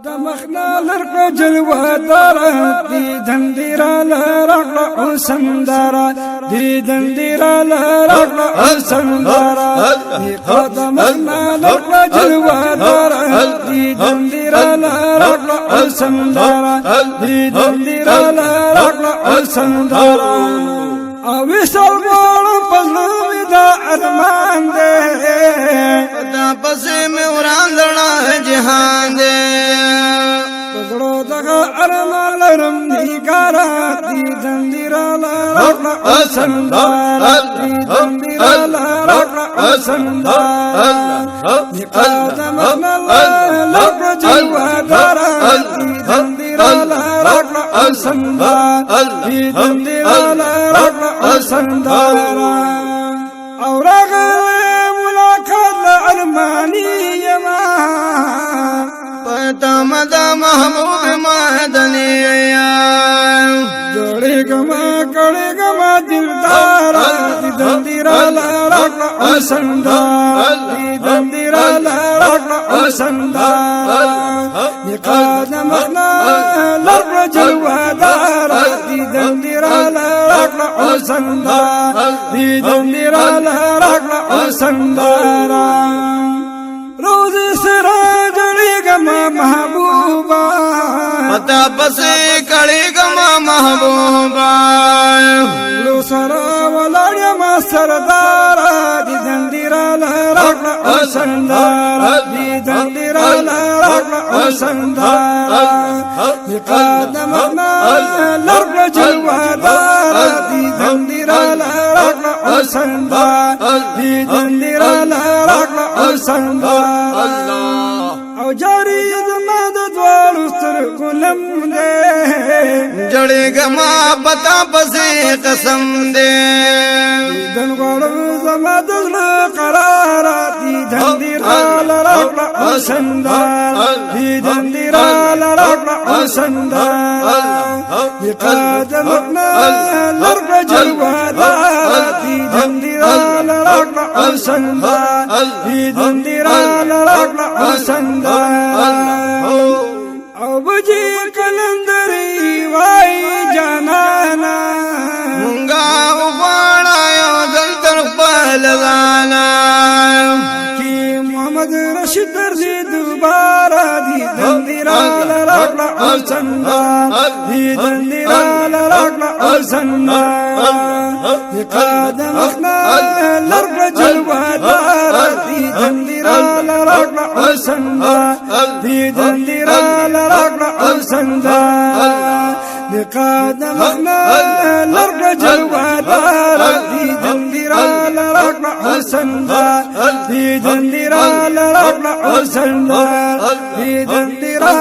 دمخنا لرق جلوة دارا دي دنديرا لرق عسن دارا دي دنديرا لرق عسن دارا دي قدمخنا لرق جلوة دارا دي دنديرا لرق عسن دارا دي دنديرا لرق عسن دارا اویسل بولم پزلومی دا ارمان دے دا پسی میں وران دڑا ہے جہان دے پزڑو دگا ارمان لرم نیکارا دی دندیرا لرق عسن دارا دی دندیرا لرق عسن دارا دی قدمخنا لرق جلوہ دارا دی دندیرا لرق عسن دارا دی دندیرا لرق عسن دارا او راغلی ملاقات لارمانی یما پتا مدا محبوب مدنی جوڑی گما کڑی گما دلدارا دی دندیرا لرق عسن دارا دی دندیرا لرق عسن دارا دی قدمخنا لرق جلوہ دارا دی دندیرا لرق عسن دارا دی دندیرا لرق عسن دارا روز سرا جڑی گما محبوبا پتا پسی کڑی گما محبوبا لو سرا ولاڑیا ما سردارا دی دندیرا لرق عسن دارا دی دندیرا لرق عسن دارا دی قدمخنا لرق جلوہ دارا دی دندیرا لرق عسن دارا دی دندیرا لرق عسن دارا او جاری زماد دوار ستر کلم دے جڑی گما پتا پسی قسم دے دنگوڑ زماد قرارا دی دندیرا لرق عسن دارا دی دندیرا لرق عسن دارا دی قدمخنا لرق جلوہ دارا دی دندیرا لرق عسن دارا دی دندیرا لرق عسن دارا او بجی کلندری وائی جانانا منگا اپاڑا یو دل تر پہلوانا کی محمد رشید درزی دوبارہ دی دندیرا لرق عسن دارا دی دندیرا لرق عسن دارا دی قدمخنا لرق جلوہ دارا دی دندیرا لرق عسن دارا دی دندیرا لرق عسن دارا دی قدمخنا لرق جلوہ دارا دی دندیرا لرق عسن دارا دی دندیرا لرق عسن دارا دی دندیرا